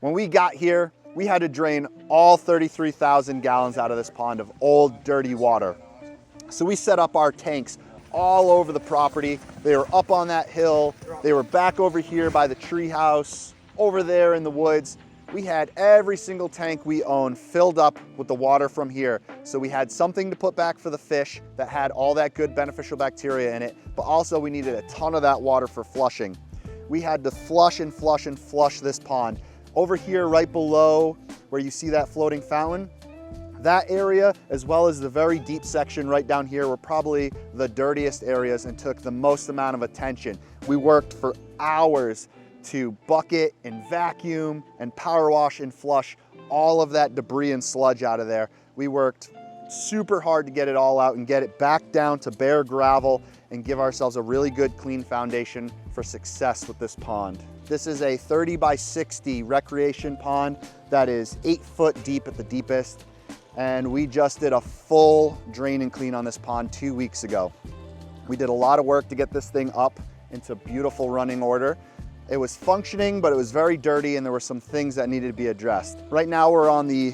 When we got here, we had to drain all 33,000 gallons out of this pond of old, dirty water. So we set up our tanks all over the property. They were up on that hill. They were back over here by the tree house, over there in the woods. We had every single tank we own filled up with the water from here. So we had something to put back for the fish that had all that good beneficial bacteria in it, but also we needed a ton of that water for flushing. We had to flush and flush and flush this pond. Over here, right below where you see that floating fountain, that area, as well as the very deep section right down here, were probably the dirtiest areas and took the most amount of attention. We worked for hours to bucket and vacuum and power wash and flush all of that debris and sludge out of there. We worked super hard to get it all out and get it back down to bare gravel and give ourselves a really good clean foundation for success with this pond. This is a 30 by 60 recreation pond that is 8 foot deep at the deepest. And we just did a full drain and clean on this pond 2 weeks ago. We did a lot of work to get this thing up into beautiful running order. It was functioning, but it was very dirty and there were some things that needed to be addressed. Right now we're on the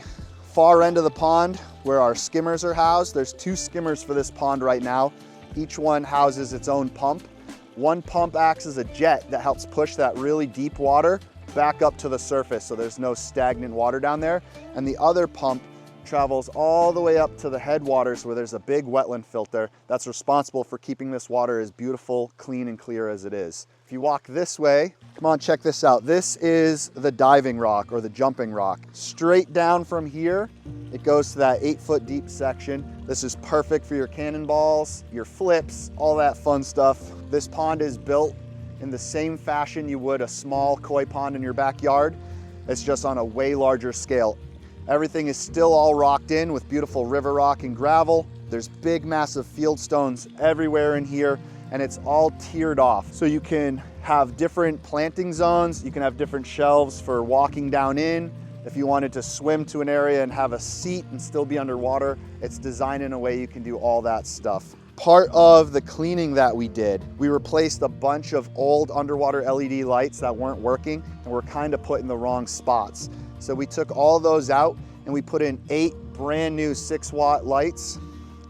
far end of the pond where our skimmers are housed. There's 2 skimmers for this pond right now. Each one houses its own pump. One pump acts as a jet that helps push that really deep water back up to the surface so there's no stagnant water down there. And the other pump travels all the way up to the headwaters where there's a big wetland filter that's responsible for keeping this water as beautiful, clean, and clear as it is. If you walk this way, come on, check this out. This is the diving rock or the jumping rock. Straight down from here, it goes to that 8 foot deep section. This is perfect for your cannonballs, your flips, all that fun stuff. This pond is built in the same fashion you would a small koi pond in your backyard. It's just on a way larger scale. Everything is still all rocked in with beautiful river rock and gravel. There's big, massive field stones everywhere in here, and it's all tiered off. So you can have different planting zones. You can have different shelves for walking down in. If you wanted to swim to an area and have a seat and still be underwater, it's designed in a way you can do all that stuff. Part of the cleaning that we did, we replaced a bunch of old underwater LED lights that weren't working and were kind of put in the wrong spots. So we took all those out and we put in 8 brand new 6-watt lights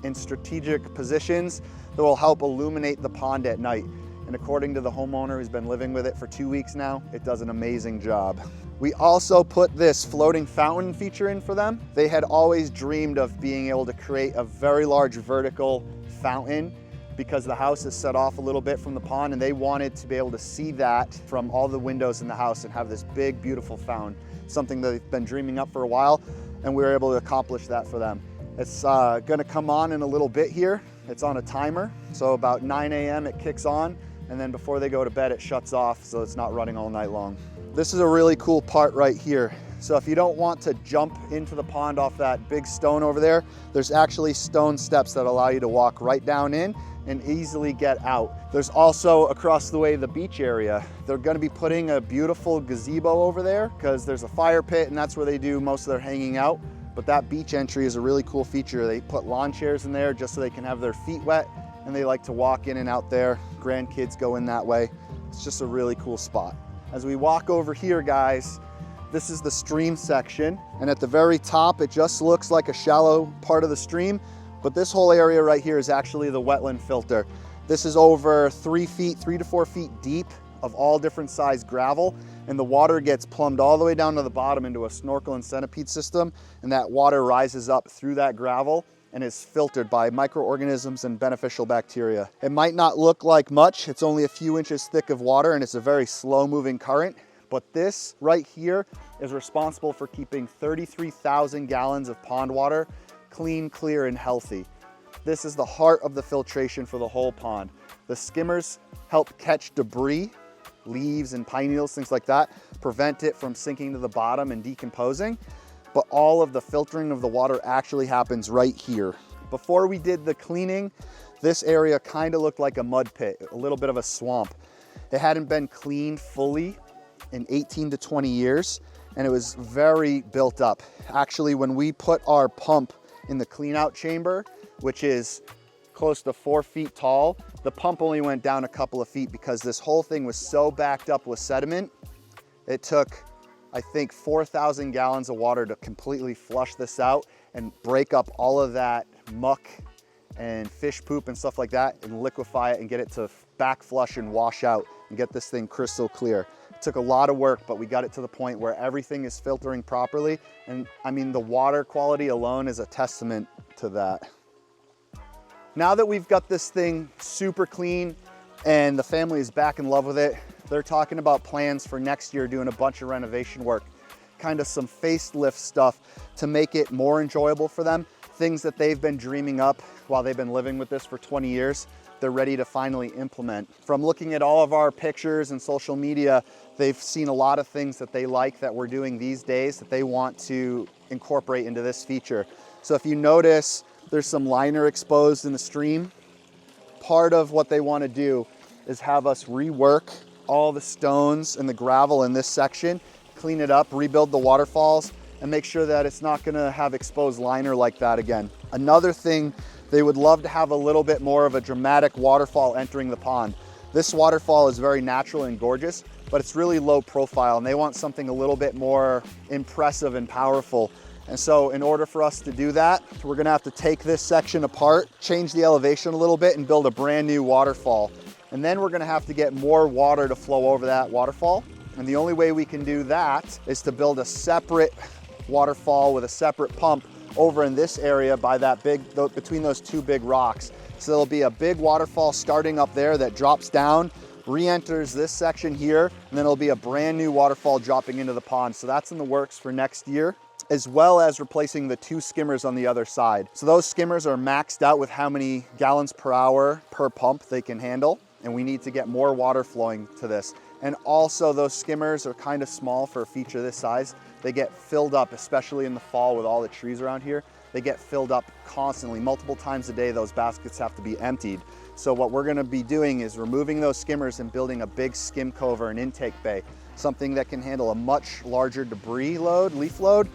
in strategic positions that will help illuminate the pond at night. And according to the homeowner who's been living with it for 2 weeks now, it does an amazing job. We also put this floating fountain feature in for them. They had always dreamed of being able to create a very large vertical fountain because the house is set off a little bit from the pond and they wanted to be able to see that from all the windows in the house and have this big, beautiful fountain. Something that they've been dreaming up for a while, and we were able to accomplish that for them. It's gonna come on in a little bit here. It's on a timer, so about 9 a.m. it kicks on, and then before they go to bed it shuts off so it's not running all night long. This is a really cool part right here. So if you don't want to jump into the pond off that big stone over there, there's actually stone steps that allow you to walk right down in and easily get out. There's also across the way the beach area. They're gonna be putting a beautiful gazebo over there because there's a fire pit and that's where they do most of their hanging out. But that beach entry is a really cool feature. They put lawn chairs in there just so they can have their feet wet and they like to walk in and out there. Grandkids go in that way. It's just a really cool spot. As we walk over here, guys, this is the stream section. And at the very top, it just looks like a shallow part of the stream. But this whole area right here is actually the wetland filter. This is over 3 to 4 feet deep of all different size gravel, and the water gets plumbed all the way down to the bottom into a snorkel and centipede system, and that water rises up through that gravel and is filtered by microorganisms and beneficial bacteria. It might not look like much, it's only a few inches thick of water and it's a very slow moving current, but this right here is responsible for keeping 33,000 gallons of pond water clean, clear, and healthy. This is the heart of the filtration for the whole pond. The skimmers help catch debris, leaves and pine needles, things like that, prevent it from sinking to the bottom and decomposing, but all of the filtering of the water actually happens right here. Before we did the cleaning, this area kind of looked like a mud pit, a little bit of a swamp. It hadn't been cleaned fully in 18 to 20 years, and it was very built up. Actually, when we put our pump in the clean out chamber, which is close to 4 feet tall, the pump only went down a couple of feet because this whole thing was so backed up with sediment. It took I think 4,000 gallons of water to completely flush this out and break up all of that muck and fish poop and stuff like that and liquefy it and get it to back flush and wash out and get this thing crystal clear. It took a lot of work, but we got it to the point where everything is filtering properly. And I mean, the water quality alone is a testament to that. Now that we've got this thing super clean and the family is back in love with it, they're talking about plans for next year, doing a bunch of renovation work, kind of some facelift stuff to make it more enjoyable for them. Things that they've been dreaming up while they've been living with this for 20 years, they're ready to finally implement. From looking at all of our pictures and social media, they've seen a lot of things that they like that we're doing these days that they want to incorporate into this feature. So if you notice, there's some liner exposed in the stream. Part of what they want to do is have us rework all the stones and the gravel in this section, clean it up, rebuild the waterfalls, and make sure that it's not gonna have exposed liner like that again. Another thing, they would love to have a little bit more of a dramatic waterfall entering the pond. This waterfall is very natural and gorgeous, but it's really low profile, and they want something a little bit more impressive and powerful. And so in order for us to do that, we're gonna have to take this section apart, change the elevation a little bit, and build a brand new waterfall. And then we're gonna have to get more water to flow over that waterfall. And the only way we can do that is to build a separate waterfall with a separate pump over in this area by that between those two big rocks. So there'll be a big waterfall starting up there that drops down, re-enters this section here, and then it'll be a brand new waterfall dropping into the pond. So that's in the works for next year, as well as replacing the 2 skimmers on the other side. So those skimmers are maxed out with how many gallons per hour per pump they can handle, and we need to get more water flowing to this. And also those skimmers are kind of small for a feature this size. They get filled up, especially in the fall with all the trees around here. They get filled up constantly, multiple times a day. Those baskets have to be emptied. So what we're gonna be doing is removing those skimmers and building a big skim cove or an intake bay, something that can handle a much larger debris load, leaf load,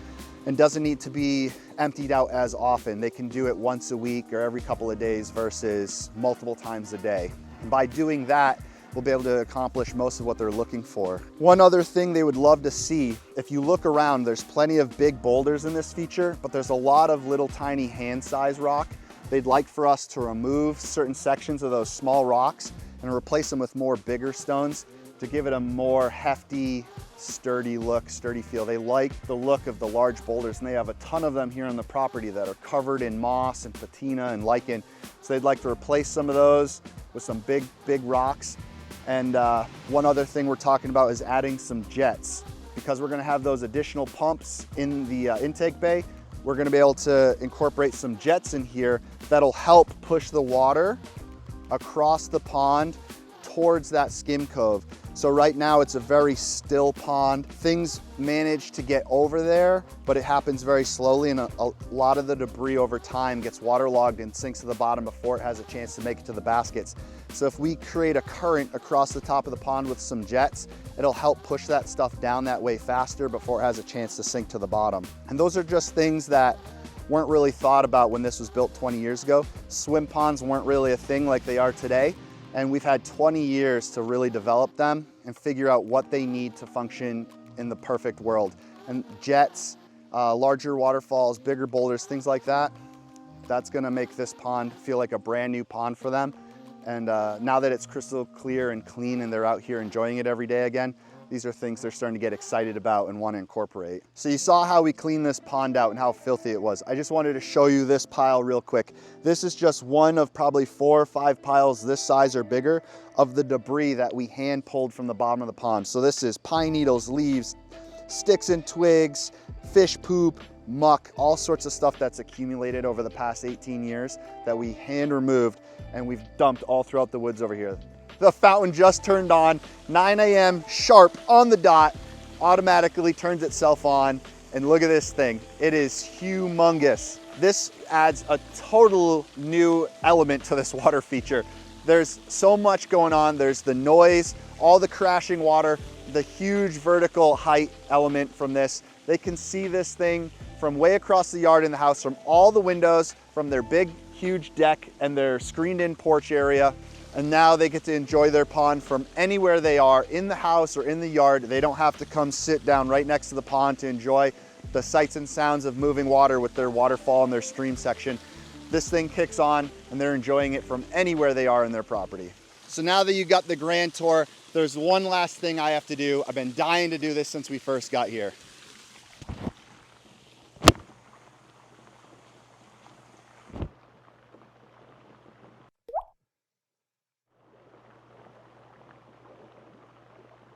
and doesn't need to be emptied out as often. They can do it once a week or every couple of days versus multiple times a day. And by doing that, we'll be able to accomplish most of what they're looking for. One other thing they would love to see, if you look around, there's plenty of big boulders in this feature, but there's a lot of little tiny hand-sized rock. They'd like for us to remove certain sections of those small rocks and replace them with more bigger stones to give it a more hefty, sturdy look, sturdy feel. They like the look of the large boulders, and they have a ton of them here on the property that are covered in moss and patina and lichen. So they'd like to replace some of those with some big rocks. And one other thing we're talking about is adding some jets. Because we're gonna have those additional pumps in the intake bay, we're gonna be able to incorporate some jets in here that'll help push the water across the pond towards that skim cove. So right now it's a very still pond. Things manage to get over there, but it happens very slowly, and a lot of the debris over time gets waterlogged and sinks to the bottom before it has a chance to make it to the baskets. So if we create a current across the top of the pond with some jets, it'll help push that stuff down that way faster before it has a chance to sink to the bottom. And those are just things that weren't really thought about when this was built 20 years ago. Swim ponds weren't really a thing like they are today. And we've had 20 years to really develop them and figure out what they need to function in the perfect world. And jets, larger waterfalls, bigger boulders, things like that, that's gonna make this pond feel like a brand new pond for them. And now that it's crystal clear and clean and they're out here enjoying it every day again, these are things they're starting to get excited about and want to incorporate. So you saw how we cleaned this pond out and how filthy it was. I just wanted to show you this pile real quick. This is just one of probably 4 or 5 piles this size or bigger of the debris that we hand pulled from the bottom of the pond. So this is pine needles, leaves, sticks and twigs, fish poop, muck, all sorts of stuff that's accumulated over the past 18 years that we hand removed and we've dumped all throughout the woods over here. The fountain just turned on, 9 a.m. sharp on the dot, automatically turns itself on, and look at this thing. It is humongous. This adds a total new element to this water feature. There's so much going on. There's the noise, all the crashing water, the huge vertical height element from this. They can see this thing from way across the yard in the house, from all the windows, from their big, huge deck and their screened in porch area. And now they get to enjoy their pond from anywhere they are, in the house or in the yard. They don't have to come sit down right next to the pond to enjoy the sights and sounds of moving water with their waterfall and their stream section. This thing kicks on and they're enjoying it from anywhere they are in their property. So now that you got the grand tour, there's one last thing I have to do. I've been dying to do this since we first got here.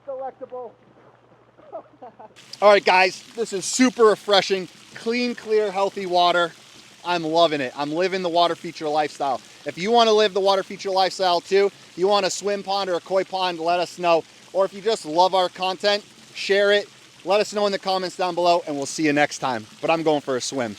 Delectable. All right, guys, this is super refreshing, clean, clear, healthy water. I'm loving it. I'm living the water feature lifestyle. If you want to live the water feature lifestyle too, you want a swim pond or a koi pond, let us know. Or if you just love our content, share it. Let us know in the comments down below and we'll see you next time. But I'm going for a swim.